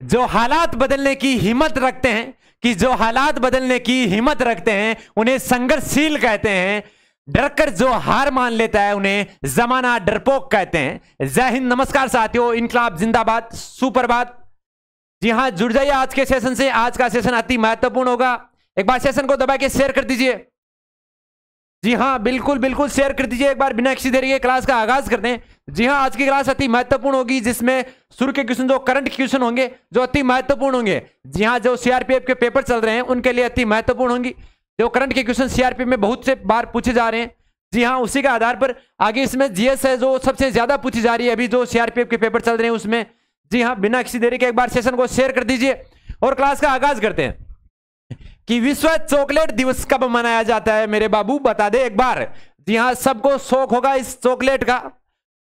जो हालात बदलने की हिम्मत रखते हैं, कि जो हालात बदलने की हिम्मत रखते हैं उन्हें संघर्षशील कहते हैं। डरकर जो हार मान लेता है उन्हें जमाना डरपोक कहते हैं। जय हिंद, नमस्कार साथियों, इनकलाब जिंदाबाद, सुप्रभात। जी हां, जुड़ जाइए आज के सेशन से। आज का सेशन अति महत्वपूर्ण होगा। एक बार सेशन को दबा के शेयर कर दीजिए। जी हां, बिल्कुल बिल्कुल शेयर कर दीजिए एक बार। बिना किसी देरी के क्लास का आगाज करते हैं। जी हां, आज की क्लास अति महत्वपूर्ण होगी, जिसमें शुरू के क्वेश्चन, जो करंट क्वेश्चन होंगे, जो अति महत्वपूर्ण होंगे। जी हां, जो सीआरपीएफ के पेपर चल रहे हैं उनके लिए अति महत्वपूर्ण होंगी। जो करंट के क्वेश्चन सीआरपीएफ में बहुत से बार पूछे जा रहे हैं, जी हां, उसी के आधार पर आगे इसमें जीएस है जो सबसे ज्यादा पूछी जा रही है अभी, जो सीआरपीएफ के पेपर चल रहे हैं उसमें। जी हां, बिना किसी देरी के एक बार सेशन को शेयर कर दीजिए और क्लास का आगाज करते हैं। कि विश्व चॉकलेट दिवस कब मनाया जाता है मेरे बाबू, बता दे एक बार। जी हां, सबको शौक होगा इस चॉकलेट का,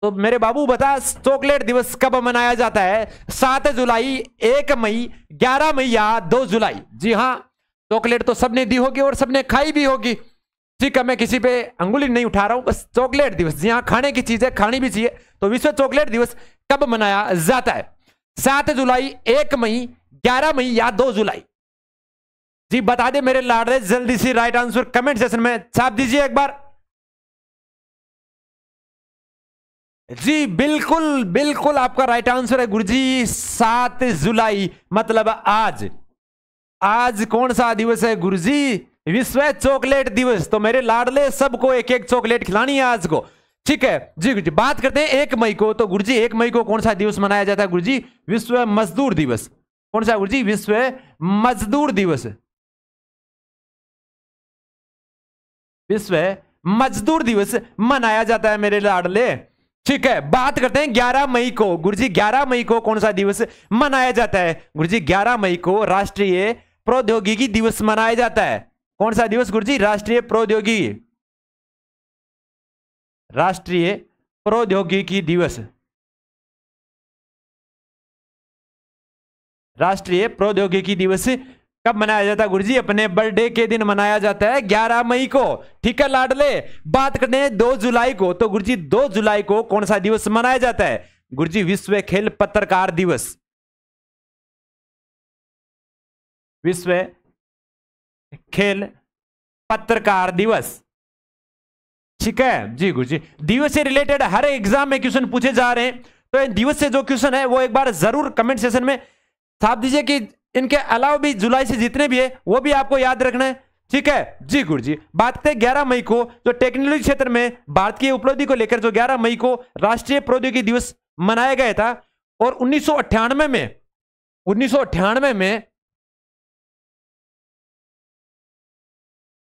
तो मेरे बाबू बता, चॉकलेट दिवस कब मनाया जाता है? 7 जुलाई, 1 मई, 11 मई या 2 जुलाई? जी हां, चॉकलेट तो सबने दी होगी और सबने खाई भी होगी। ठीक है, मैं किसी पे अंगुली नहीं उठा रहा हूं, बस चॉकलेट दिवस, जी हां, खाने की चीज है, खानी भी चाहिए। तो विश्व चॉकलेट दिवस कब मनाया जाता है? 7 जुलाई, 1 मई, 11 मई या 2 जुलाई? जी बता दे मेरे लाडले, जल्दी से राइट आंसर कमेंट सेक्शन में छाप दीजिए एक बार। जी बिल्कुल बिल्कुल आपका राइट आंसर है गुरुजी, 7 जुलाई, मतलब आज। आज कौन सा दिवस है गुरुजी? विश्व चॉकलेट दिवस। तो मेरे लाडले, सबको एक एक चॉकलेट खिलानी है आज को। ठीक है जी गुरुजी। बात करते हैं 1 मई को। तो गुरुजी 1 मई को कौन सा दिवस मनाया जाता है गुरुजी? विश्व मजदूर दिवस। कौन सा गुरुजी? विश्व मजदूर दिवस। विश्व मजदूर दिवस मनाया जाता है मेरे लाडले। ठीक है, बात करते हैं 11 मई को। गुरुजी 11 मई को कौन सा दिवस मनाया जाता है? गुरुजी 11 मई को राष्ट्रीय प्रौद्योगिकी दिवस मनाया जाता है। कौन सा दिवस गुरुजी? राष्ट्रीय प्रौद्योगिकी, राष्ट्रीय प्रौद्योगिकी दिवस, राष्ट्रीय प्रौद्योगिकी दिवस कब मनाया जाता है गुरुजी? अपने बर्थडे के दिन मनाया जाता है 11 मई को। ठीक है लाडले। बात करते हैं 2 जुलाई को। तो गुरुजी 2 जुलाई को कौन सा दिवस मनाया जाता है? गुरुजी विश्व खेल पत्रकार दिवस, विश्व खेल पत्रकार दिवस। ठीक है जी गुरुजी। दिवस से रिलेटेड हर एग्जाम में क्वेश्चन पूछे जा रहे हैं, तो दिवस से जो क्वेश्चन है वो एक बार जरूर कमेंट सेक्शन में छाप दीजिए कि इनके अलावा भी जुलाई से जितने भी है वो भी आपको याद रखना है। ठीक है जी गुरुजी। बात करते हैं 11 मई को, जो टेक्नोलॉजी क्षेत्र में भारत की उपलब्धि को लेकर जो 11 मई को राष्ट्रीय प्रौद्योगिकी दिवस मनाया गया था। और 1998 में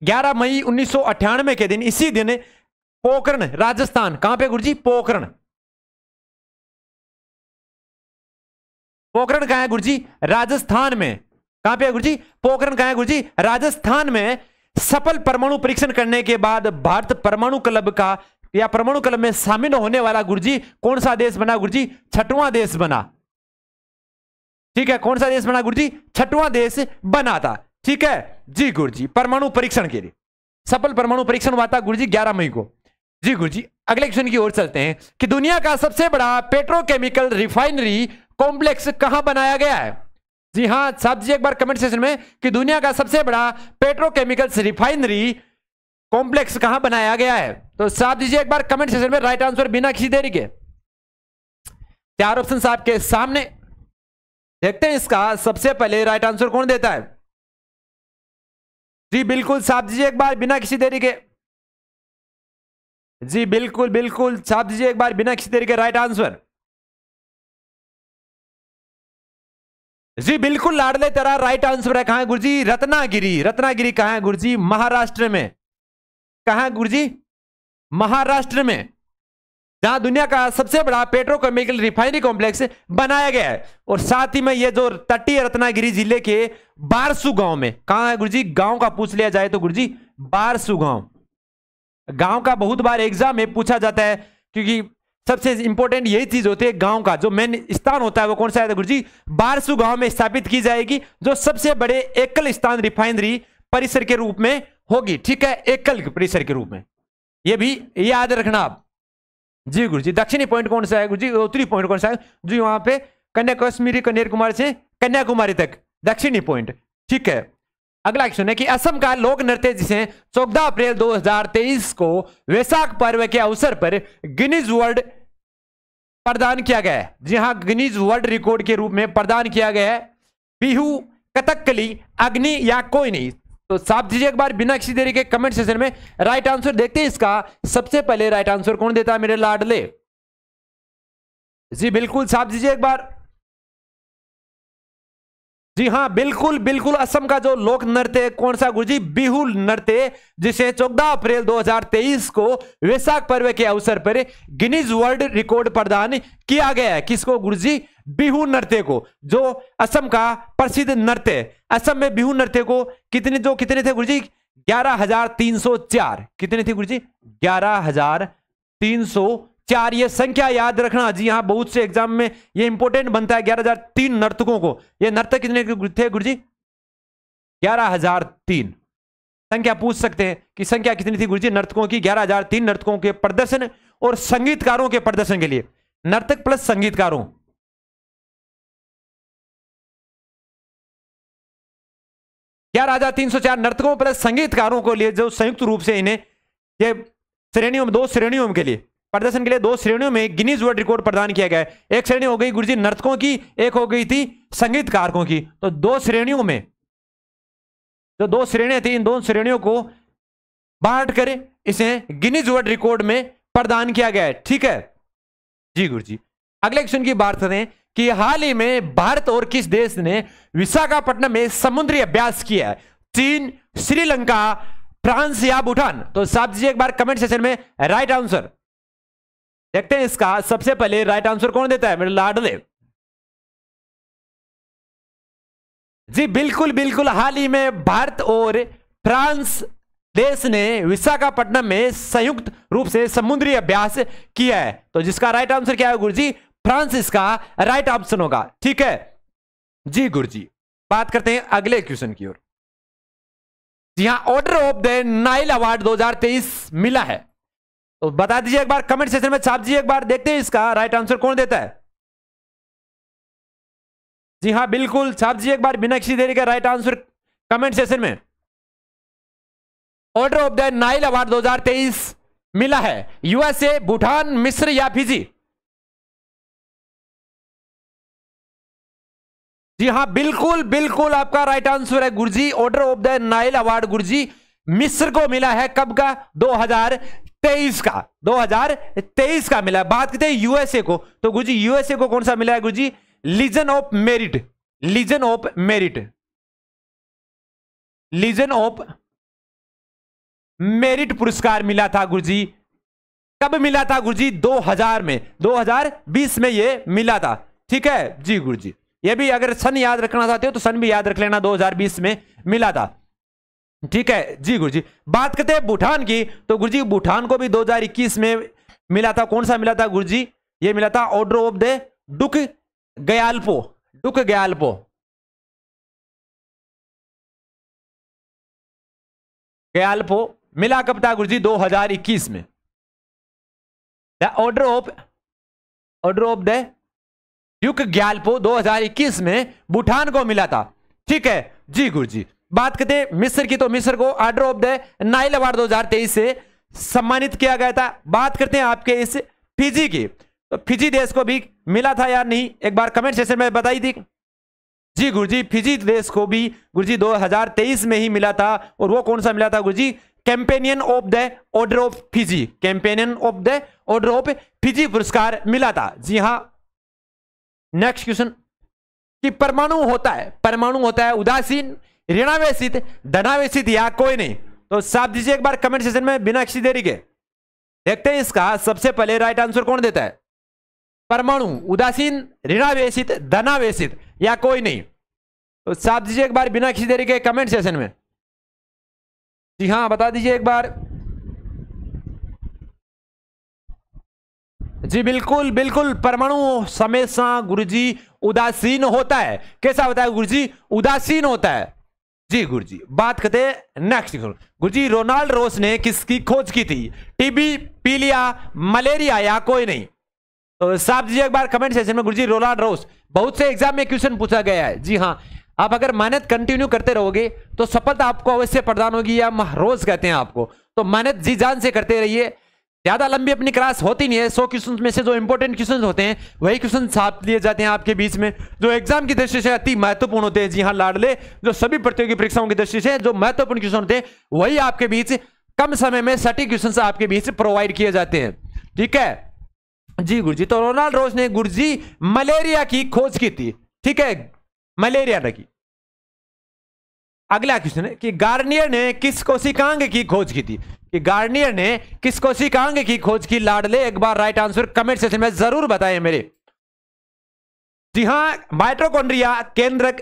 11 मई 1998 के दिन, इसी दिन पोखरण राजस्थान, कहां पे गुरुजी? पोखरण। पोखरण कहां है गुरुजी? राजस्थान में। कहां पे है गुरुजी? पोखरण कहां है गुरुजी? राजस्थान में। सफल परमाणु परीक्षण करने के बाद भारत परमाणु क्लब का, या परमाणु क्लब में शामिल होने वाला गुरुजी कौन सा देश बना गुरुजी? 6वां देश बना। ठीक है, कौन सा देश बना गुरुजी? 6वां देश बना था। ठीक है जी गुरुजी। परमाणु परीक्षण के लिए सफल परमाणु परीक्षण हुआ था गुरुजी 11 मई को। जी गुरुजी, अगले क्वेश्चन की ओर चलते हैं कि दुनिया का सबसे बड़ा पेट्रोकेमिकल रिफाइनरी कॉम्प्लेक्स कहां बनाया गया है? जी हां, साथ दीजिए एक बार कमेंट सेक्शन में कि दुनिया का सबसे बड़ा पेट्रोकेमिकल्स रिफाइनरी कॉम्प्लेक्स कहां बनाया गया है। तो साथ दीजिए एक बार कमेंट सेक्शन में राइट आंसर बिना किसी देरी के। 4 ऑप्शन आपके सामने, देखते हैं इसका सबसे पहले राइट आंसर कौन देता है। जी बिल्कुल, साथ दीजिए एक बार बिना किसी देरी के। जी बिल्कुल बिल्कुल, छाप दीजिए एक बार बिना किसी देरी के राइट आंसर। जी बिल्कुल लाडले, तेरा राइट आंसर है। कहां है गुरुजी? रत्नागिरी। रत्नागिरी कहां है गुरुजी? महाराष्ट्र में। कहां है गुरुजी? महाराष्ट्र में, जहां दुनिया का सबसे बड़ा पेट्रोकेमिकल रिफाइनरी कॉम्प्लेक्स बनाया गया है। और साथ ही में ये जो तटीय रत्नागिरी जिले के बारसू गांव में, कहां है गुरुजी? गांव का पूछ लिया जाए तो गुरुजी बारसू गांव। गांव का बहुत बार एग्जाम में पूछा जाता है, क्योंकि सबसे इंपॉर्टेंट यही चीज होती है। गांव का जो मेन स्थान होता है वो कौन सा है गुरुजी? बारसू गांव में स्थापित की जाएगी, जो सबसे बड़े एकल स्थान रिफाइनरी परिसर के रूप में होगी। ठीक है, एकल परिसर के रूप में, ये भी याद रखना आप। जी गुरुजी। दक्षिणी पॉइंट कौन सा है गुरुजी? उत्तरी पॉइंट कौन सा है जी? वहां पे कन्याकुमारी कन्याकुमारी से कन्याकुमारी तक दक्षिणी पॉइंट। ठीक है, अगला क्वेश्चन है कि असम का लोक नृत्य जिसे 14 अप्रैल 2023 को वैसाख पर्व के अवसर पर गिनीज वर्ल्ड प्रदान किया गया है। जी हां, गिनीज वर्ल्ड रिकॉर्ड के रूप में प्रदान किया गया है। बिहू, कथकली, अग्नि या कोई नहीं। तो साफ दीजिए एक बार बिना किसी देरी के कमेंट सेक्शन में राइट आंसर। देखते हैं इसका सबसे पहले राइट आंसर कौन देता है मेरे लाडले। जी बिल्कुल, साफ दीजिए एक बार। जी हां, बिल्कुल बिल्कुल, असम का जो लोक नृत्य कौन सा गुरुजी? बिहू नृत्य, जिसे 14 अप्रैल 2023 को वैसाख पर्व के अवसर पर गिनीज वर्ल्ड रिकॉर्ड प्रदान किया गया है। किसको गुरुजी? बिहू नृत्य को, जो असम का प्रसिद्ध नृत्य। असम में बिहू नृत्य को कितने थे गुरुजी? 11,304। कितने थे गुरुजी? 11,304। ये संख्या याद रखना। जी हाँ, बहुत से एग्जाम में ये इंपॉर्टेंट बनता है। 11,003 नर्तकों को, ये नर्तक कितने थे गुरुजी? 11,003। संख्या पूछ सकते हैं कि संख्या कितनी थी गुरुजी नर्तकों की? 11,003 नर्तकों के प्रदर्शन और संगीतकारों के प्रदर्शन के लिए। नर्तक प्लस संगीतकारों, 11,304 नर्तकों प्लस संगीतकारों को लिए, जो संयुक्त रूप से इन्हें ये श्रेणियों में, 2 श्रेणियों के लिए प्रदर्शन के लिए 2 श्रेणियों में गिनीज वर्ल्ड रिकॉर्ड प्रदान किया गया है। एक श्रेणी हो गई गुरुजी नर्तकों की, एक हो गई थी संगीतकारों की। तो 2 श्रेणियों में, जो 2 श्रेणियां थी, इन 2 श्रेणियों को बांट कर इसे गिनीज वर्ल्ड रिकॉर्ड में प्रदान किया गया है। ठीक है जी गुरुजी। अगले क्वेश्चन की बात करें कि हाल ही में भारत और किस देश ने विशाखापट्टनम में समुद्री अभ्यास किया है? चीन, श्रीलंका, फ्रांस या भूटान? तो साफ दीजिए एक बार कमेंट सेक्शन में राइट आंसर। देखते हैं इसका सबसे पहले राइट आंसर कौन देता है मेरे लाडले। जी बिल्कुल बिल्कुल, हाल ही में भारत और फ्रांस देश ने विशाखापट्टनम में संयुक्त रूप से समुद्री अभ्यास किया है। तो जिसका राइट आंसर क्या है गुरुजी? फ्रांस इसका राइट ऑप्शन होगा। ठीक है जी गुरुजी। बात करते हैं अगले क्वेश्चन की ओर। जी हां, order of the Nile award 2023 मिला है। तो बता दीजिए एक बार कमेंट सेक्शन में, छाप दीजिए एक बार। देखते हैं इसका राइट आंसर कौन देता है। जी हां बिल्कुल, छाप दीजिए एक बार बिना किसी देरी के राइट आंसर कमेंट सेक्शन में। Order of the Nile award 2023 मिला है यूएसए, भूटान, मिस्र या फिजी? जी हां बिल्कुल बिल्कुल, आपका राइट आंसर है guruji. Order of the Nile award guruji मिस्र को मिला है। कब का? 2023 का, 2023 का मिला है। बात करते हैं यूएसए को, तो गुरुजी यूएसए को कौन सा मिला है guruji? Legion of merit, legion of merit, legion of merit पुरस्कार मिला था गुरुजी। कब मिला था गुरुजी? 2000 में, 2020 में ये मिला था। ठीक है जी गुरुजी। ये भी अगर सन याद रखना चाहते हो तो सन भी याद रख लेना, 2020 में मिला था। ठीक है जी गुरुजी। बात करते हैं भूटान की, तो गुरुजी भूटान को भी 2021 में मिला था। कौन सा मिला था गुरुजी? ये मिला था ऑर्डर ऑफ द डुक गयाल्पो, डुक गयाल्पो, गयाल्पो मिला कब था गुरुजी? 2021 में। The order of the Duke Gyalpo 2021 में भूटान को मिला था। ठीक है जी गुरुजी। बात करते हैं मिस्र की, तो मिस्र को order of the Nile award 2023 से सम्मानित किया गया था। बात करते हैं आपके इस फिजी की, तो फिजी देश को भी मिला था या नहीं, एक बार कमेंट सेक्शन में बताई थी। जी गुरुजी, फिजी देश को भी गुरुजी 2023 में ही मिला था। और वो कौन सा मिला था guruji? Companion of the order of Fiji, companion of the order of Fiji पुरस्कार मिला था। जी हां। नेक्स्ट क्वेश्चन कि परमाणु होता है उदासीन, ऋणावेशित, धनावेशित या कोई नहीं? तो साफ दीजिए एक बार कमेंट सेक्शन में बिना किसी देरी के। देखते हैं इसका सबसे पहले राइट आंसर कौन देता है। परमाणु, उदासीन, ऋणावेशित, धनावेशित या कोई नहीं? तो साफ दीजिए एक बार बिना किसी देरी के कमेंट सेक्शन में। जी हां, बता दीजिए एक बार। जी बिल्कुल बिल्कुल, परमाणु हमेशा गुरुजी उदासीन होता है। कैसा होता है गुरुजी? उदासीन होता है। जी गुरुजी। बात करते हैं नेक्स्ट गुरुजी, रोनाल्ड रोस ने किसकी खोज की थी? टीबी, पीलिया, मलेरिया या कोई नहीं? तो साफ दीजिए एक बार कमेंट सेक्शन में गुरुजी। रोनाल्ड रोस बहुत से एग्जाम में क्वेश्चन पूछा गया है। जी हाँ, आप अगर मेहनत कंटिन्यू करते रहोगे तो सफलता आपको अवश्य प्रदान होगी, या रोज कहते हैं आपको। तो मेहनत जी जान से करते रहिए। ज्यादा लंबी अपनी क्लास होती नहीं है, 100 क्वेश्चन में से जो इंपॉर्टेंट क्वेश्चन होते हैं वही क्वेश्चन छाप दिए जाते हैं आपके बीच में, जो एग्जाम की दृष्टि से अति महत्वपूर्ण होते हैं। जी हाँ लाडले, जो सभी प्रतियोगी परीक्षाओं की दृष्टि से जो महत्वपूर्ण क्वेश्चन होते हैं वही आपके बीच कम समय में सटीक क्वेश्चन आपके बीच प्रोवाइड किए जाते हैं। ठीक है जी गुरुजी। तो रोनाल्ड रोज ने गुरुजी मलेरिया की खोज की थी। ठीक है, मलेरिया की। अगला क्वेश्चन है कि गार्नियर ने किस कोशिकांग की खोज की थी? कि गार्नियर ने किस कोशिकांग की खोज की? लाडले एक बार राइट आंसर कमेंट सेक्शन में जरूर बताएं मेरे। जी हां, माइटोकॉन्ड्रिया, केंद्रक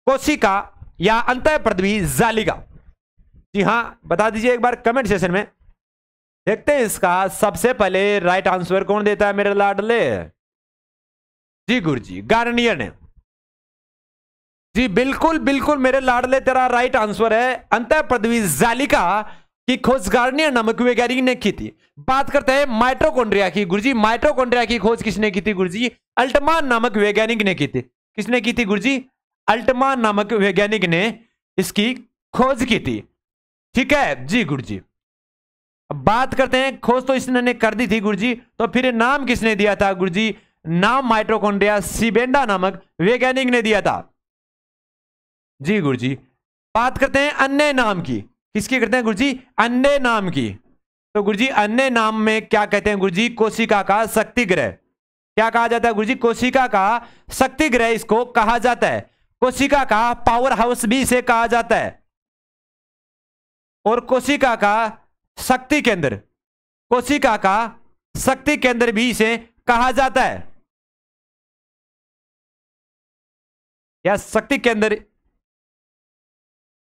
कोशिका या अंतःपृथ्वी जालिका? जी हां, बता दीजिए एक बार कमेंट सेक्शन में। देखते हैं इसका सबसे पहले राइट आंसर कौन देता है मेरे लाडले। जी गुरुजी, गार्नियर ने। जी बिल्कुल बिल्कुल मेरे लाडले, तेरा राइट आंसर है अंतःपृथ्वी जालिका की खोज गार्नियर नामक वैज्ञानिक ने की थी। बात करते हैं माइटोकॉन्ड्रिया की। गुरुजी, माइटोकॉन्ड्रिया की खोज किसने की थी? गुरुजी, अल्टमान नामक वैज्ञानिक ने की थी। किसने की थी गुरुजी? अल्टमान नामक वैज्ञानिक ने इसकी खोज की थी। ठीक है जी गुरुजी। अब बात करते हैं, खोज तो इसने कर दी थी गुरुजी, तो फिर नाम किसने दिया था? गुरुजी, नाम माइटोकॉन्ड्रिया सीबेंडा नामक वैज्ञानिक ने दिया था। जी गुरुजी। बात करते हैं अन्य नाम की। किसकी करते हैं गुरुजी? अन्य नाम की। तो गुरुजी अन्य नाम में क्या कहते हैं गुरुजी? कोशिका का शक्ति ग्रह। क्या कहा जाता है गुरुजी? कोशिका का शक्ति ग्रह इसको कहा जाता है। कोशिका का पावर हाउस भी इसे कहा जाता है, और कोशिका का शक्ति केंद्र, कोशिका का शक्ति केंद्र भी इसे कहा जाता है, या शक्ति केंद्र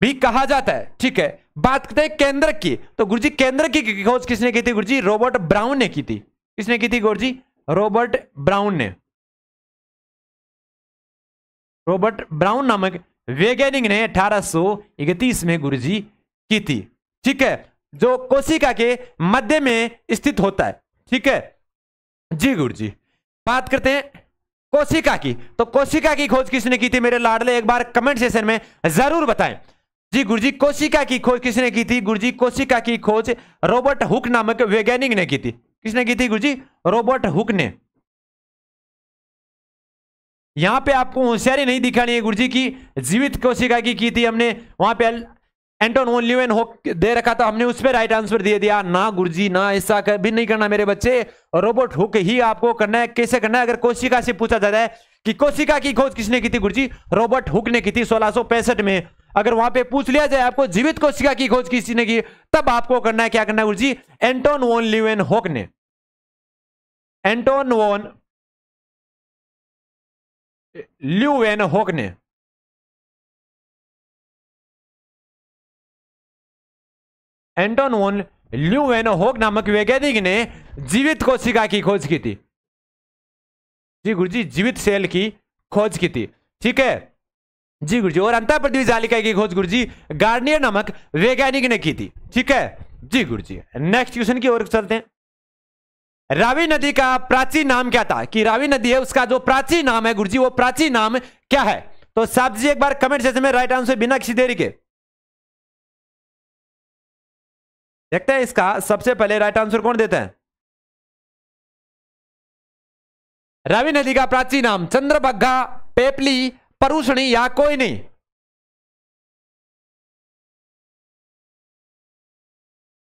भी कहा जाता है। ठीक है, बात करते हैं केंद्रक की। तो गुरुजी केंद्रक की खोज किसने की थी? गुरुजी, रॉबर्ट ब्राउन ने की थी। किसने की थी गुरुजी? रॉबर्ट ब्राउन ने। रॉबर्ट ब्राउन नामक वैज्ञानिक ने 1831 में गुरुजी की थी। ठीक है, जो कोशिका के मध्य में स्थित होता है। ठीक है जी गुरुजी। बात करते हैं कोशिका की। तो कोशिका की खोज किसने की थी मेरे लाडले? एक बार कमेंट सेक्शन में जरूर बताएं। जी गुरुजी, कोशिका की खोज किसने की थी? गुरुजी, कोशिका की खोज रॉबर्ट हुक नामक वैज्ञानिक ने की थी। किसने की थी गुरुजी? रॉबर्ट हुक ने। यहां पे आपको होशियारी नहीं दिखानी है गुरुजी की जीवित कोशिका की थी हमने, वहां पे एंटोन वॉन लीeuwenhoek दे रखा था, हमने उस पर राइट आंसर दे दिया। ना गुरुजी, ना ऐसा भी नहीं करना मेरे बच्चे। रॉबर्ट हुक ही आपको करना है। कैसे करना है? अगर कोशिका से पूछा जाता है कि कोशिका की खोज किसने की थी? गुरुजी, रॉबर्ट हुक ने की थी 1665 में। अगर वहां पे पूछ लिया जाए आपको जीवित कोशिका की खोज किसने की, तब आपको करना है, क्या करना है गुरुजी? एंटोन वॉन लीeuwenhoek ने। एंटोन वॉन लीeuwenhoek ने। एंटोन वॉन लीeuwenhoek नामक वैज्ञानिक ने जीवित कोशिका की खोज की थी। जी गुरुजी, जीवित सेल की खोज की थी। ठीक है जी गुरुजी। और अंतःपृथ्वी जालिका की खोज गुरुजी गार्नियर नामक वैज्ञानिक ने की थी। ठीक है जी गुरुजी। नेक्स्ट क्वेश्चन की ओर चलते हैं। रावी नदी का प्राचीन नाम क्या था? कि रावी नदी है, उसका जो प्राचीन नाम है गुरुजी, वो प्राचीन नाम क्या है? तो साहब जी एक बार कमेंट सेक्शन में राइट आंसर बिना किसी देरी के। देखते हैं इसका सबसे पहले राइट आंसर कौन देता है। रावी नदी का प्राचीन नाम चंद्रभागा, पेपली, परुषणी या कोई नहीं?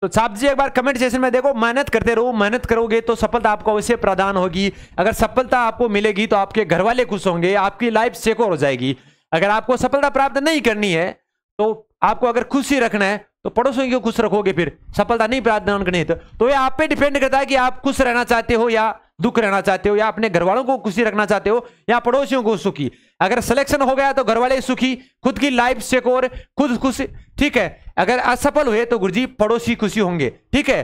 तो साहब जी एक बार कमेंट सेक्शन में देखो, मेहनत करते रहो, मेहनत करोगे तो सफलता आपको अवश्य प्रदान होगी। अगर सफलता आपको मिलेगी तो आपके घर वाले खुश होंगे, आपकी लाइफ सिक्योर हो जाएगी। अगर आपको सफलता प्राप्त नहीं करनी है तो आपको अगर खुशी रखना है तो पड़ोसियों को खुश रखोगे, फिर सफलता नहीं प्राप्त करनी है तो ये आप पे डिपेंड करता है कि आप खुश रहना चाहते हो या दुख रहना चाहते हो, या अपने घर वालों को खुशी रखना चाहते हो या पड़ोसियों को सुखी। अगर सिलेक्शन हो गया तो घर वाले सुखी, खुद की लाइफ सिक्योर, खुद खुश। ठीक है, अगर असफल हुए तो गुरुजी पड़ोसी खुशी होंगे। ठीक है,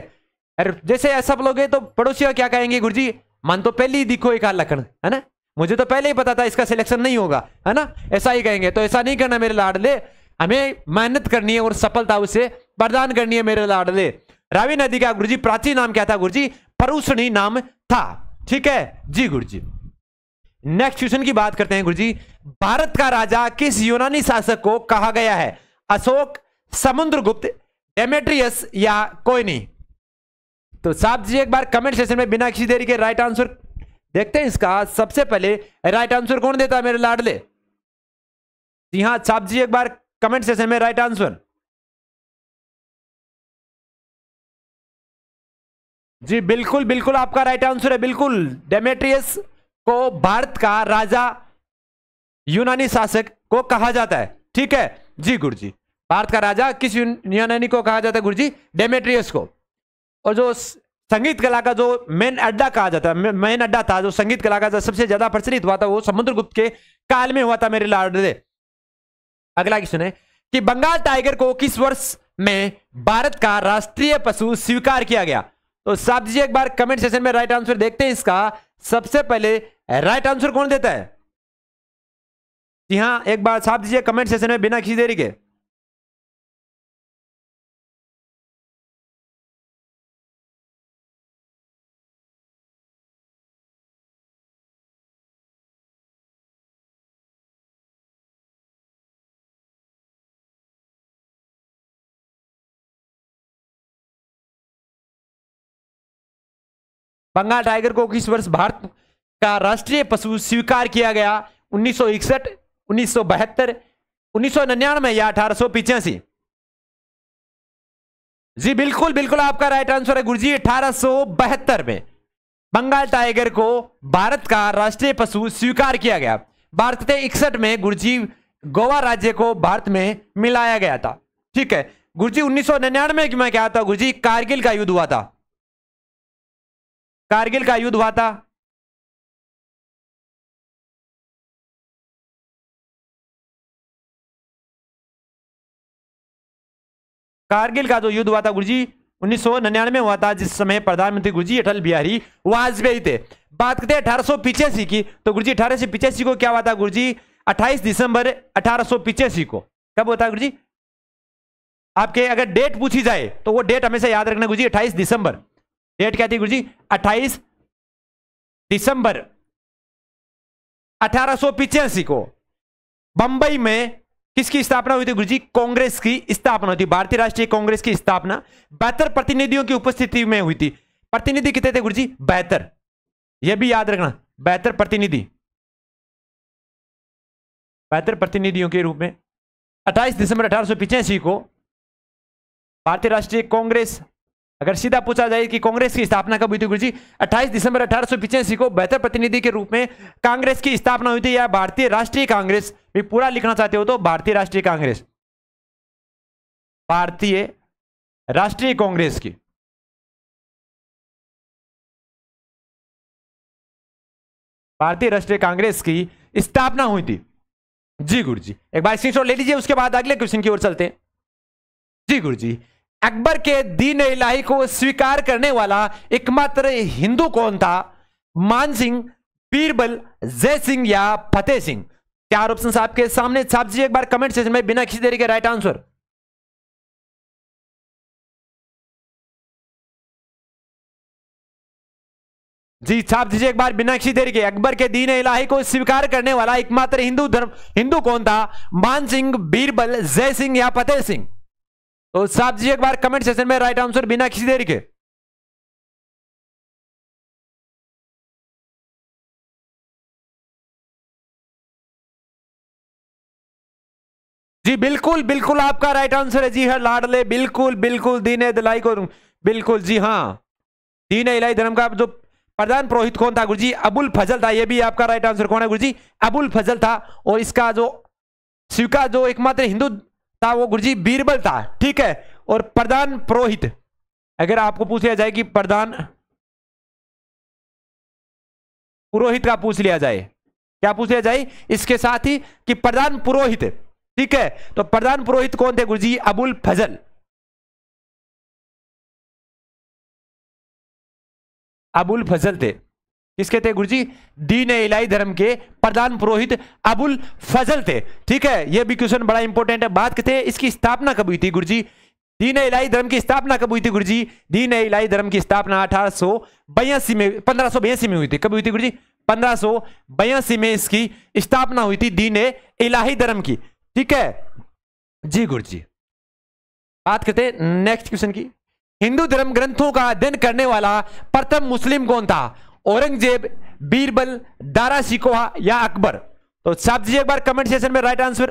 अरे जैसे असफल हो गए तो पड़ोसी क्या कहेंगे? गुरुजी मन तो पहले ही दिखो एक लक्षण है ना, मुझे तो पहले ही पता था इसका सिलेक्शन नहीं होगा, है ना, ऐसा ही कहेंगे। तो ऐसा नहीं करना मेरे लाडले, हमें मेहनत करनी है और सफलता उसे प्रदान करनी है मेरे लाडले। रावी नदी का गुरुजी प्राचीन नाम क्या था? गुरुजी परुषणी नाम था। ठीक है जी गुरुजी। नेक्स्ट क्वेश्चन की बात करते हैं गुरुजी। भारत का राजा किस यूनानी शासक को कहा गया है? अशोक, समुद्रगुप्त, डेमेट्रियस या कोई नहीं? तो साहब जी एक बार कमेंट सेक्शन में बिना किसी देरी के राइट आंसर देखते हैं इसका। सबसे पहले राइट आंसर कौन देता है मेरे लाडले? जी हाँ साहब जी एक बार कमेंट सेक्शन में राइट आंसर। जी बिल्कुल बिल्कुल आपका राइट आंसर है, बिल्कुल। डेमेट्रियस को भारत का राजा यूनानी शासक को कहा जाता है, ठीक है जी गुरुजी। भारत का राजा किस यूनानी को कहा जाता है गुरुजी? डेमेट्रियस को। और जो संगीत कला का जो मेन अड्डा कहा जाता है, मेन अड्डा था जो संगीत कला का सबसे ज्यादा प्रचलित हुआ था, वो समुद्रगुप्त के काल में हुआ था मेरे लाडले। अगला क्वेश्चन है कि बंगाल टाइगर को किस वर्ष में भारत का राष्ट्रीय पशु स्वीकार किया गया? तो साहब जी एक बार कमेंट सेक्शन में राइट आंसर देखते हैं इसका। सबसे पहले राइट आंसर कौन देता है? जी हाँ एक बार साहब दीजिए कमेंट सेक्शन में बिना किसी देरी के। बंगाल टाइगर को किस वर्ष भारत का राष्ट्रीय पशु स्वीकार किया गया? 1961, 1972, 1999 या 1885? जी बिल्कुल बिल्कुल आपका राइट आंसर है गुरुजी 1872 में बंगाल टाइगर को भारत का राष्ट्रीय पशु स्वीकार किया गया। भारत के 61 में गुरुजी गोवा राज्य को भारत में मिलाया गया था, ठीक है गुरुजी। 1999 में क्या था गुरुजी? कारगिल का युद्ध हुआ था, कारगिल का युद्ध हुआ था। कारगिल का जो युद्ध हुआ था गुरुजी 1999 में हुआ था, जिस समय प्रधानमंत्री गुरुजी अटल बिहारी वाजपेयी थे। बात करते हैं 1885 की, तो गुरुजी 1885 को क्या हुआ था गुरुजी? 28 दिसंबर 1885 को। कब होता है गुरुजी? आपके अगर डेट पूछी जाए तो वो डेट हमेशा याद रखना गुरुजी, 28 दिसंबर। डेट क्या थी गुरुजी? 28 दिसंबर 1885 को बंबई में किसकी स्थापना हुई थी गुरुजी? कांग्रेस की स्थापना हुई थी, भारतीय राष्ट्रीय कांग्रेस की स्थापना 72 प्रतिनिधियों की उपस्थिति में हुई थी। प्रतिनिधि कितने थे गुरुजी? 72, यह भी याद रखना 72 प्रतिनिधि, 72 प्रतिनिधियों के रूप में 28 दिसंबर 1885 को भारतीय राष्ट्रीय कांग्रेस। अगर सीधा पूछा जाए कि कांग्रेस की स्थापना कब हुई थी गुरुजी? 28 दिसंबर 1885 को 72 प्रतिनिधि के रूप में कांग्रेस की स्थापना हुई थी, या भारतीय राष्ट्रीय कांग्रेस भी पूरा लिखना चाहते हो तो भारतीय राष्ट्रीय कांग्रेस, भारतीय राष्ट्रीय कांग्रेस की। भारतीय राष्ट्रीय कांग्रेस की स्थापना हुई थी जी गुरुजी। एक बार स्क्रीनशॉट ले लीजिए, उसके बाद अगले क्वेश्चन की ओर चलते हैं जी गुरुजी। अकबर के दीन इलाही को स्वीकार करने वाला एकमात्र हिंदू कौन था? मान सिंह, बीरबल, जय सिंह या फतेह सिंह? चार ऑप्शन आपके सामने, छाप दीजिए एक बार कमेंट सेक्शन में बिना किसी देरी के राइट आंसर। जी छाप दीजिए एक बार बिना किसी देरी के। अकबर के दीन इलाही को स्वीकार करने वाला एकमात्र हिंदू कौन था? मान सिंह, बीरबल, जय सिंह या फतेह सिंह? तो साहब जी एक बार कमेंट सेक्शन में राइट आंसर बिना किसी देरी के। जी बिल्कुल बिल्कुल आपका राइट आंसर है जी हाँ लाडले, बिल्कुल बिल्कुल दीन इलाही को, बिल्कुल जी हाँ। दीन इलाही धर्म का जो प्रधान पुरोहित कौन था गुरुजी? अबुल फजल था, ये भी आपका राइट आंसर कौन है गुरुजी? अबुल फजल था। और इसका जो स्वीकार जो एकमात्र हिंदू था वो गुरुजी बीरबल था, ठीक है। और प्रधान पुरोहित अगर आपको पूछ लिया जाए कि प्रधान पुरोहित का पूछ लिया जाए, क्या पूछ लिया जाए इसके साथ ही कि प्रधान पुरोहित, ठीक है। तो प्रधान पुरोहित कौन थे गुरुजी? अबुल फजल, अबुल फजल थे। किसके थे गुरुजी? दीन इलाही धर्म के प्रधान पुरोहित अबुल फजल थे, ठीक है। यह भी क्वेश्चन बड़ा इंपॉर्टेंट है। बात करते हैं इसकी स्थापना कब हुई थी गुरुजी? दीन इलाही धर्म की स्थापना कब हुई थी गुरुजी? दीन इलाही धर्म की स्थापना 1882 में 1582 में हुई थी। कब हुई थी गुरुजी? 1582 में इसकी स्थापना हुई थी दीन इलाही धर्म की। ठीक है जी गुरु जी। बात करते हैं नेक्स्ट क्वेश्चन की। हिंदू धर्म ग्रंथों का अध्ययन करने वाला प्रथम मुस्लिम कौन था? औरंगजेब, बीरबल, दारा शिकोहा या अकबर? तो साहब जी एक बार कमेंट सेक्शन में राइट आंसर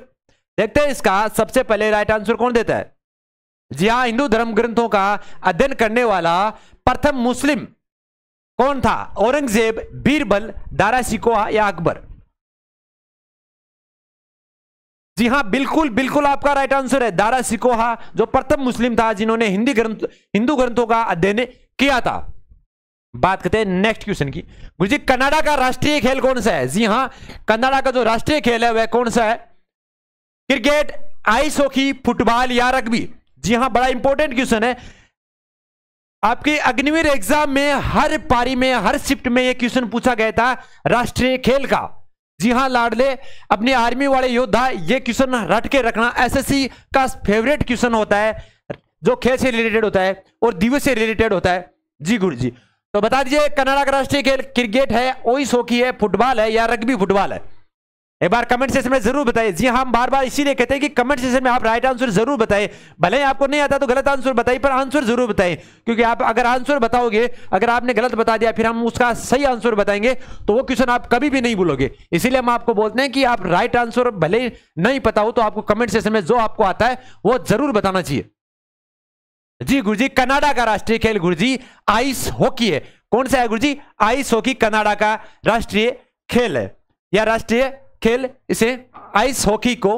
देखते हैं। इसका सबसे पहले राइट आंसर कौन देता है? जी हाँ, हिंदू धर्म ग्रंथों का अध्ययन करने वाला प्रथम मुस्लिम कौन था? औरंगजेब, बीरबल, दारा शिकोहा या अकबर? जी हाँ, बिल्कुल बिल्कुल आपका राइट आंसर है दारा शिकोहा, जो प्रथम मुस्लिम था जिन्होंने हिंदू ग्रंथों का अध्ययन किया था। बात करते हैं नेक्स्ट क्वेश्चन की। गुरुजी कनाडा का राष्ट्रीय खेल कौन सा है? जी हाँ, कनाडा का जो राष्ट्रीय खेल है वह कौन सा है? क्रिकेट, आइस हॉकी, फुटबॉल या रग्बी? जी हाँ, बड़ा इंपॉर्टेंट क्वेश्चन है। आपके अग्निवीर एग्जाम में हर पारी में हर शिफ्ट में यह क्वेश्चन पूछा गया था राष्ट्रीय खेल का। जी हाँ लाडले, अपने आर्मी वाले योद्धा ये क्वेश्चन रट के रखना, एसएससी का फेवरेट क्वेश्चन होता है जो खेल से रिलेटेड होता है और दिवस से रिलेटेड होता है। जी गुरु जी, तो बता दीजिए कनाडा का राष्ट्रीय खेल क्रिकेट है, आइस हॉकी है, फुटबॉल है या रग्बी फुटबॉल है? एक बार कमेंट सेक्शन में जरूर बताइए। जी हम बार बार इसीलिए कहते हैं कि कमेंट सेक्शन में आप राइट आंसर जरूर बताइए, भले ही आपको नहीं आता तो गलत आंसर बताइए पर आंसर जरूर बताइए, क्योंकि आप अगर आंसर बताओगे, अगर आपने गलत बता दिया फिर हम उसका सही आंसर बताएंगे तो वो क्वेश्चन आप कभी भी नहीं भूलोगे। इसीलिए हम आपको बोलते हैं कि आप राइट आंसर भले नहीं पता हो तो आपको कमेंट सेक्शन में जो आपको आता है वो जरूर बताना चाहिए। जी गुरुजी, कनाडा का राष्ट्रीय खेल गुरुजी आइस हॉकी है। कौन सा है गुरुजी? आइस हॉकी कनाडा का राष्ट्रीय खेल है या राष्ट्रीय खेल इसे आइस हॉकी को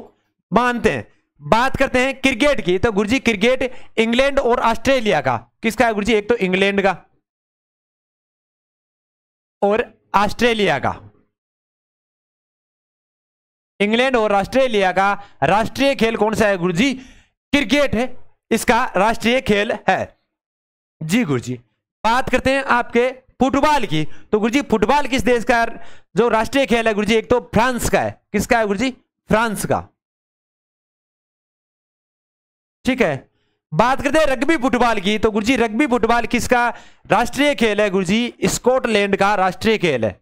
मानते हैं। बात करते हैं क्रिकेट की, तो गुरुजी क्रिकेट इंग्लैंड और ऑस्ट्रेलिया का, किसका है गुरुजी? एक तो इंग्लैंड का और ऑस्ट्रेलिया का। इंग्लैंड और ऑस्ट्रेलिया का राष्ट्रीय खेल कौन सा है गुरुजी? क्रिकेट है, इसका राष्ट्रीय खेल है। जी गुरुजी, बात करते हैं आपके फुटबॉल की, तो गुरुजी फुटबॉल किस देश का जो राष्ट्रीय खेल है गुरुजी? एक तो फ्रांस का है। किसका है गुरुजी? फ्रांस का। ठीक है, बात करते हैं रग्बी फुटबॉल की, तो गुरुजी रग्बी फुटबॉल किसका राष्ट्रीय खेल है गुरुजी? स्कॉटलैंड का राष्ट्रीय खेल है।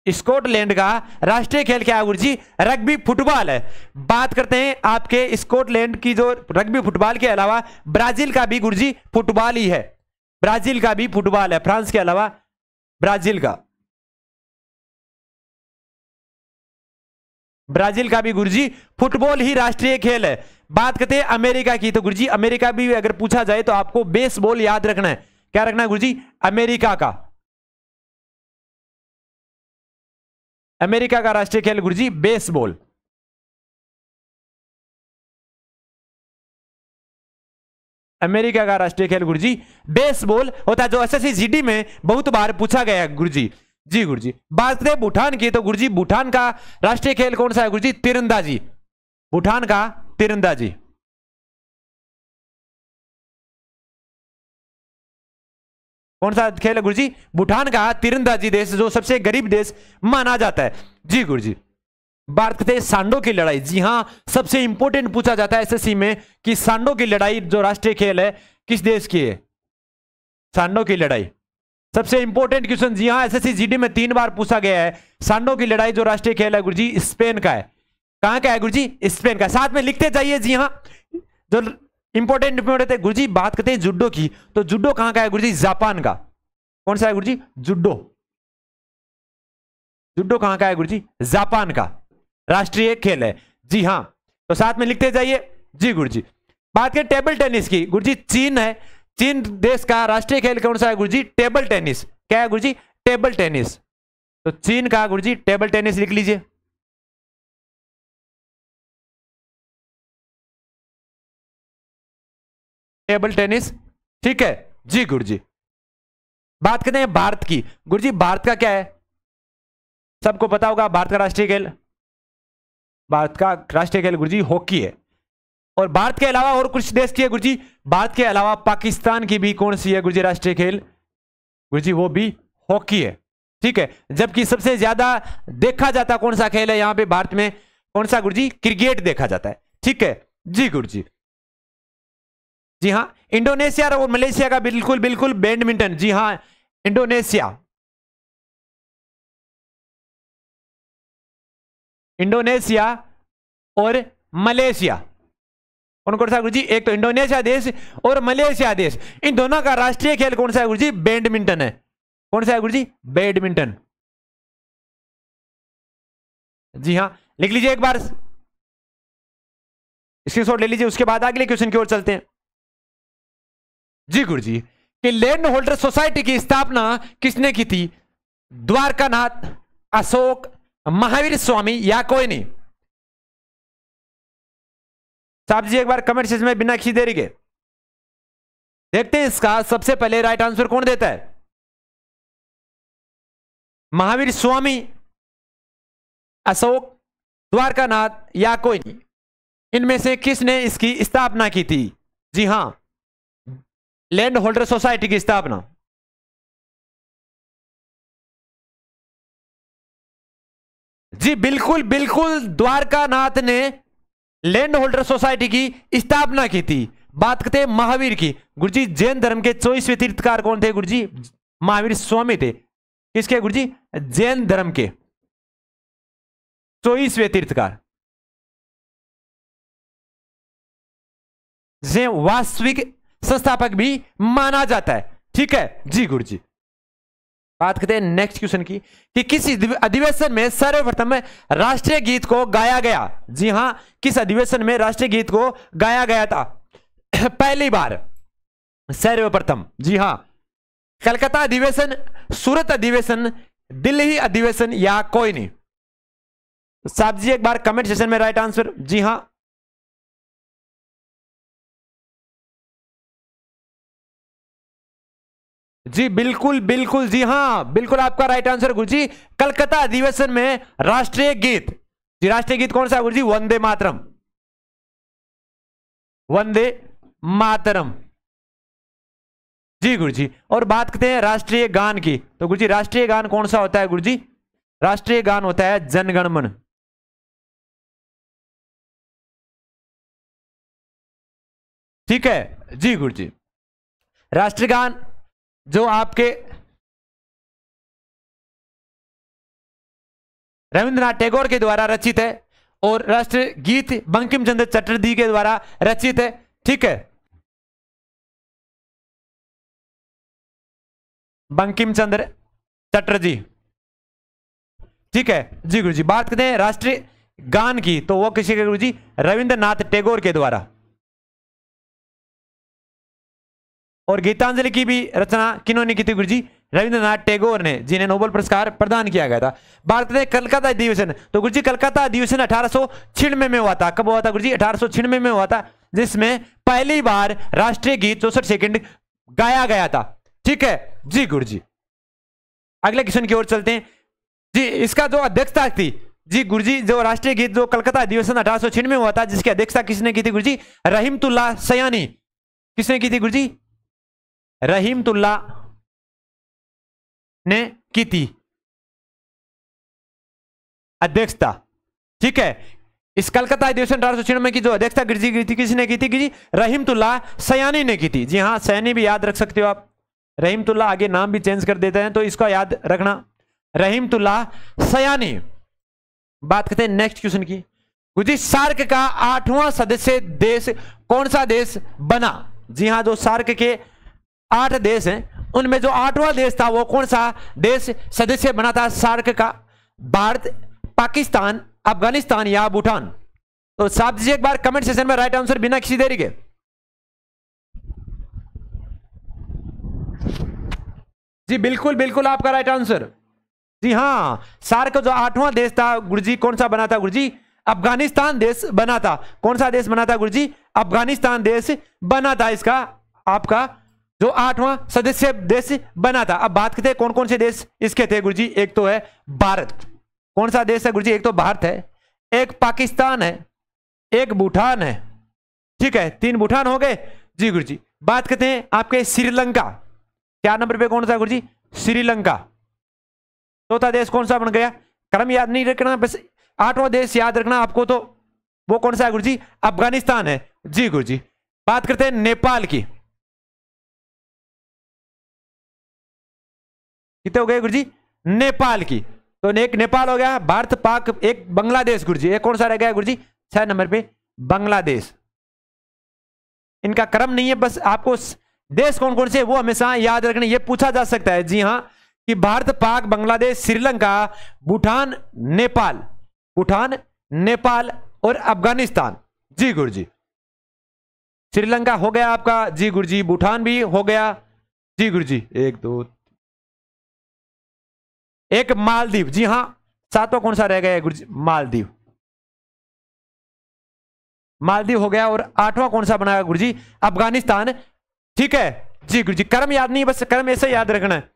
स्कॉटलैंड का राष्ट्रीय खेल क्या है गुरुजी? रग्बी फुटबॉल है। बात करते हैं आपके स्कॉटलैंड की जो रग्बी फुटबॉल के अलावा ब्राजील का भी गुरुजी फुटबॉल ही है। ब्राजील का भी फुटबॉल है, फ्रांस के अलावा ब्राजील का। ब्राजील का भी गुरुजी फुटबॉल ही राष्ट्रीय खेल है। बात करते हैं अमेरिका की, तो गुरुजी अमेरिका भी अगर पूछा जाए तो आपको बेसबॉल याद रखना है। क्या रखना है गुरुजी? अमेरिका का। अमेरिका का राष्ट्रीय खेल गुरुजी बेसबॉल। अमेरिका का राष्ट्रीय खेल गुरुजी बेसबॉल होता है, जो एसएससी जीडी में बहुत बार पूछा गया है गुरुजी। जी गुरुजी, बात करें भूटान की, तो गुरुजी भूटान का राष्ट्रीय खेल कौन सा है गुरुजी? तीरंदाजी। भूटान का तीरंदाजी। कौन सा खेल है गुरुजी? भूटान का तीरंदाजी देश, जो सबसे गरीब देश माना जाता है। जी गुरुजी, बात करते हैं सांडो की लड़ाई। जी हां, सबसे इंपॉर्टेंट पूछा जाता है एसएससी में कि सांडो की लड़ाई जो राष्ट्रीय खेल है किस देश की है? सांडो की लड़ाई सबसे इंपॉर्टेंट क्वेश्चन। जी हां, एसएससी जीडी में 3 बार पूछा गया है। सांडो की लड़ाई जो राष्ट्रीय खेल है गुरुजी स्पेन का है। कहां का है गुरुजी? स्पेन का। साथ में लिखते जाइए। जी हां, जो इंपॉर्टेंट है गुरुजी। बात करते हैं जुडो की, तो जुडो कहां का है गुरुजी? जापान का। कौन सा है गुरुजी? जुडो। जुडो कहां का है गुरुजी? जापान का राष्ट्रीय खेल है। जी हां, तो साथ में लिखते जाइए। जी गुरुजी, बात करें टेबल टेनिस की, गुरुजी चीन है। चीन देश का राष्ट्रीय खेल कौन सा है गुरुजी? Table tennis. क्या है गुरुजी? Table tennis. तो चीन का गुरुजी टेबल टेनिस लिख लीजिए। टेबल टेनिस, ठीक है। जी गुरुजी, बात करते हैं भारत की। गुरुजी भारत का क्या है? सबको पता होगा भारत का राष्ट्रीय खेल। भारत का राष्ट्रीय खेल गुरुजी हॉकी है। और भारत के अलावा और कुछ देश की है गुरुजी? भारत के अलावा पाकिस्तान की भी कौन सी है गुरुजी राष्ट्रीय खेल? गुरुजी वो भी हॉकी है। ठीक है, जबकि सबसे ज्यादा देखा जाता कौन सा खेल है यहां पे भारत में? कौन सा गुरुजी? क्रिकेट देखा जाता है। ठीक है जी गुरुजी, जी हाँ, इंडोनेशिया और मलेशिया का बिल्कुल बिल्कुल बैडमिंटन। जी हाँ, इंडोनेशिया, इंडोनेशिया और मलेशिया, कौन कौन सा गुरुजी? एक तो इंडोनेशिया देश और मलेशिया देश, इन दोनों का राष्ट्रीय खेल कौन सा है गुरुजी? बैडमिंटन है। कौन सा है गुरुजी? बैडमिंटन। जी हाँ, लिख लीजिए एक बार, स्क्रीनशॉट ले लीजिए, उसके बाद अगले क्वेश्चन की ओर चलते हैं। जी गुरुजी, कि लैंड होल्डर सोसाइटी की स्थापना किसने की थी? द्वारकानाथ, अशोक, महावीर स्वामी या कोई नहीं? साहब जी एक बार कमेंट सेक्शन में बिना किसी देरी के देखते हैं इसका सबसे पहले राइट आंसर कौन देता है। महावीर स्वामी, अशोक, द्वारकानाथ या कोई नहीं? इनमें से किसने इसकी स्थापना की थी? जी हां, लैंड होल्डर सोसाइटी की स्थापना। जी बिल्कुल बिल्कुल, द्वारकानाथ ने लैंड होल्डर सोसाइटी की स्थापना की थी। बात करते हैं महावीर की। गुरुजी जैन धर्म के 24वें तीर्थकार कौन थे गुरुजी? महावीर स्वामी थे। किसके गुरुजी? जैन धर्म के 24वें तीर्थकार, जिसे वास्तविक संस्थापक भी माना जाता है। ठीक है जी गुरुजी। बात करते हैं नेक्स्ट क्वेश्चन की, कि किस अधिवेशन में सर्वप्रथम राष्ट्रीय गीत को गाया गया? जी हां, किस अधिवेशन में राष्ट्रीय गीत को गाया गया था पहली बार, सर्वप्रथम? जी हां, कलकत्ता अधिवेशन, सूरत अधिवेशन, दिल्ली अधिवेशन या कोई नहीं? साहब जी एक बार कमेंट सेक्शन में राइट आंसर। जी हां, जी बिल्कुल बिल्कुल, जी हां बिल्कुल आपका राइट आंसर गुरुजी, कलकत्ता अधिवेशन में राष्ट्रीय गीत। जी राष्ट्रीय गीत कौन सा गुरुजी? वंदे मातरम, वंदे मातरम। जी गुरुजी, और बात करते हैं राष्ट्रीय गान की, तो गुरुजी राष्ट्रीय गान कौन सा होता है गुरुजी? राष्ट्रीय गान होता है जनगण मन। ठीक है जी गुरुजी, राष्ट्रीय गान जो आपके रविंद्रनाथ टैगोर के द्वारा रचित है, और राष्ट्रीय गीत बंकिम चंद्र चटर्जी के द्वारा रचित है। ठीक है, बंकिम चंद्र चटर्जी। ठीक है जी गुरुजी, बात करते हैं राष्ट्रीय गान की, तो वो किसी के गुरुजी? रविंद्रनाथ टैगोर के द्वारा। और गीतांजलि की भी रचना किन्होंने की थी गुरुजी? रविंद्रनाथ टैगोर ने, जिन्हें नोबेल पुरस्कार प्रदान किया गया था। बात करते हैं कलकत्ता अधिवेशन, तो गुरुजी कलकत्ता अधिवेशन 1896 में हुआ था। कब हुआ था गुरुजी? 1896 में हुआ था, जिसमें पहली बार राष्ट्रीय गीत 64 सेकंड गाया गया था। ठीक है जी गुरुजी, अगले क्वेश्चन की ओर चलते हैं। जी इसका जो अध्यक्षता थी, जी गुरुजी जो राष्ट्रीय गीत जो कलकत्ता अधिवेशन 1896 में हुआ था, जिसकी अध्यक्षता किसने की थी गुरुजी? रहीमतुल्लाह सयानी। किसने की थी गुरुजी? रहीमतुल्लाह ने की थी अध्यक्षता। ठीक है, इस कलकत्ता अधिवेशन 1896 की जो अध्यक्षता किसने की थी? रहीमतुल्लाह सयानी ने की थी। जी हाँ, सयानी भी याद रख सकते हो आप, रहीमतुल्लाह आगे नाम भी चेंज कर देते हैं, तो इसका याद रखना, रहीमतुल्लाह सयानी। बात करते हैं नेक्स्ट क्वेश्चन की, गुरुजी सार्क का 8वां सदस्य देश कौन सा देश बना? जी हाँ, जो सार्क के 8 देश हैं, उनमें जो 8वां देश था वो कौन सा देश सदस्य बना था सार्क का? भारत, पाकिस्तान, अफगानिस्तान या भूटान? तो साहब जी एक बार कमेंट सेक्शन में राइट आंसर बिना किसी देरी के। जी बिल्कुल बिल्कुल आपका राइट आंसर। जी हां, सार्क जो 8वां देश था गुरुजी, कौन सा बना था गुरुजी? अफगानिस्तान देश बना था। कौन सा देश बना था गुरुजी? अफगानिस्तान देश बना था, इसका आपका जो 8वां सदस्य देश बना था। अब बात करते हैं कौन कौन से देश इसके थे गुरुजी? एक तो है भारत। कौन सा देश है गुरुजी? एक तो भारत है, एक पाकिस्तान है, एक भूटान है। ठीक है, 3 भूटान हो गए जी गुरुजी। बात करते हैं आपके श्रीलंका, 4 नंबर पे कौन सा गुरुजी? श्रीलंका। चौथा देश कौन सा बन गया? क्रम याद नहीं रखना, बस 8वां देश याद रखना आपको, तो वो कौन सा है गुरुजी? अफगानिस्तान है जी गुरुजी। बात करते हैं नेपाल की। कितने हो गए गुरुजी? नेपाल की। तो एक नेपाल हो गया, भारत पाक, एक बांग्लादेश गुरुजी। एक कौन सा रह गया गुरुजी? 6 नंबर पे बांग्लादेश। इनका क्रम नहीं है, बस आपको देश कौन कौन से वो हमेशा याद रखना। ये पूछा जा सकता है, जी हां, कि भारत पाक बांग्लादेश श्रीलंका भूटान नेपाल, भूटान नेपाल और अफगानिस्तान। जी गुरुजी। श्रीलंका हो गया आपका, जी गुरुजी। भूटान भी हो गया, जी गुरुजी। 1 2, एक मालदीव, जी हां। 7वां कौन सा रह गया गुरुजी? मालदीव। मालदीव हो गया। और 8वां कौन सा बनाया गुरुजी? अफगानिस्तान। ठीक है जी गुरुजी। क्रम याद नहीं, बस क्रम ऐसे याद रखना है।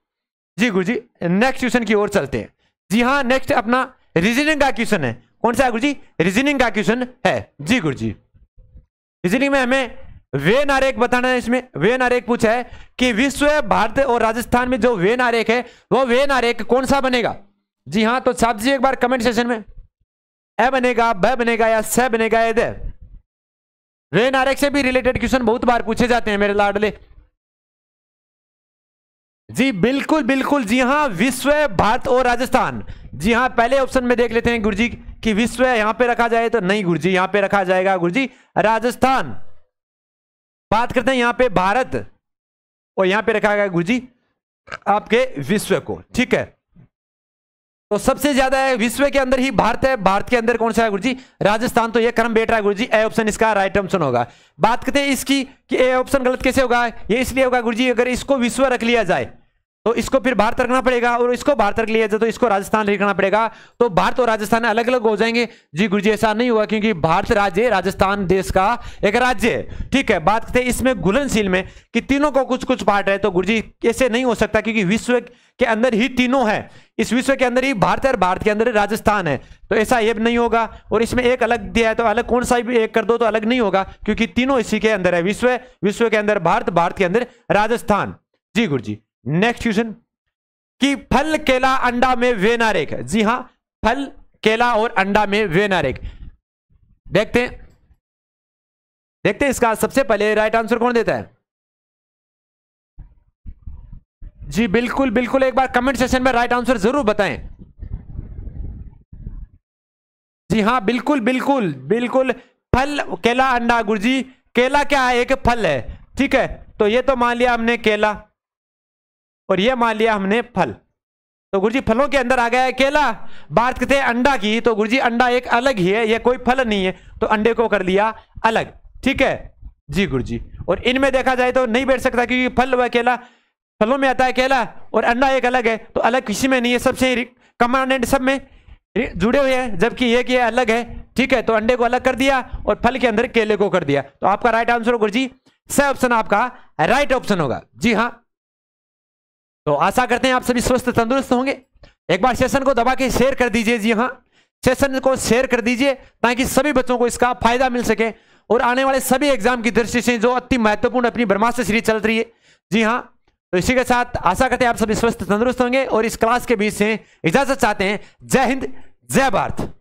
जी गुरुजी। नेक्स्ट क्वेश्चन की ओर चलते हैं। जी हां, नेक्स्ट अपना रीजनिंग का क्वेश्चन है। कौन सा है गुरुजी? रीजनिंग का क्वेश्चन है, जी गुरुजी। रीजनिंग में हमें वेन आरेख बताना है। इसमें वेन आरेख पूछा है कि विश्व, भारत और राजस्थान में जो वेन आरेख है, वो वेन आरेख कौन सा बनेगा? जी हां, तो छाप दीजिए एक बार कमेंट सेशन में। ए बनेगा, ब बनेगा या स बनेगा? ये दे। वेन आरेख से भी रिलेटेड क्वेश्चन बहुत बार पूछे जाते हैं मेरे लाडले। जी बिल्कुल बिल्कुल, जी हां, विश्व, भारत और राजस्थान। जी हां, पहले ऑप्शन में देख लेते हैं गुरुजी कि विश्व यहां पे रखा जाए, तो नहीं गुरुजी, यहां पे रखा जाएगा गुरुजी राजस्थान। बात करते हैं यहां पे भारत, और यहां पे रखा गया गुरुजी आपके विश्व को। ठीक है, तो सबसे ज्यादा है विश्व के अंदर ही भारत है, भारत के अंदर कौन सा है गुरुजी? राजस्थान। तो ये क्रम बैठ रहा है गुरुजी, ए ऑप्शन इसका राइट ऑप्शन होगा। बात करते हैं इसकी कि ए ऑप्शन गलत कैसे होगा? ये इसलिए होगा गुरुजी, अगर इसको विश्व रख लिया जाए तो इसको फिर भारत रखना पड़ेगा, और इसको भारत रख लिया जाए तो इसको राजस्थान रखना पड़ेगा, तो भारत और राजस्थान अलग अलग हो जाएंगे। जी गुरुजी, ऐसा नहीं हुआ, क्योंकि भारत राज्य, राजस्थान देश का एक राज्य है। ठीक है, बात करते हैं इसमें घुलनशील में कि तीनों को कुछ कुछ पार्ट है, तो गुरुजी ऐसे नहीं हो सकता, क्योंकि विश्व के अंदर ही तीनों है। इस विश्व के अंदर ही भारत है और भारत के अंदर राजस्थान है, तो ऐसा ये नहीं होगा। और इसमें एक अलग दिया है, तो अलग कौन सा भी एक कर दो तो अलग नहीं होगा, क्योंकि तीनों इसी के अंदर है। विश्व, विश्व के अंदर भारत, भारत के अंदर राजस्थान। जी गुरुजी। नेक्स्ट क्वेश्चन कि फल, केला, अंडा में वेन आरेख। जी हां, फल, केला और अंडा में वेन आरेख। देखते हैं इसका सबसे पहले राइट आंसर कौन देता है? जी बिल्कुल बिल्कुल, एक बार कमेंट सेशन में राइट आंसर जरूर बताएं। जी हां, बिल्कुल बिल्कुल बिल्कुल, फल, केला, अंडा। गुरुजी केला क्या है? एक फल है। ठीक है, तो ये तो मान लिया हमने केला, और ये मान लिया हमने फल, तो गुरुजी फलों के अंदर आ गया है केला। बात करते हैं अंडा की, तो गुरुजी अंडा एक अलग ही है, ये कोई फल नहीं है, तो अंडे को कर लिया अलग। ठीक है जी गुरुजी। और इनमें देखा जाए तो नहीं बैठ सकता, क्योंकि फल व केला, फलों में आता है केला, और अंडा एक अलग है, तो अलग किसी में नहीं है, सबसे कमांडेंट सब में जुड़े हुए हैं, जबकि ये अलग है। ठीक है, तो अंडे को अलग कर दिया और फल के अंदर केले को कर दिया, तो आपका राइट आंसर गुरुजी स ऑप्शन आपका राइट ऑप्शन होगा। जी हाँ, तो आशा करते हैं आप सभी स्वस्थ तंदुरुस्त होंगे। एक बार सेशन को दबा के शेयर कर दीजिए। जी हाँ, सेशन को शेयर कर दीजिए, ताकि सभी बच्चों को इसका फायदा मिल सके, और आने वाले सभी एग्जाम की दृष्टि से जो अति महत्वपूर्ण अपनी ब्रह्मास्त्र सीरीज चल रही है। जी हाँ, तो इसी के साथ आशा करते हैं आप सभी स्वस्थ तंदुरुस्त होंगे, और इस क्लास के बीच से इजाजत चाहते हैं। जय हिंद, जय भारत।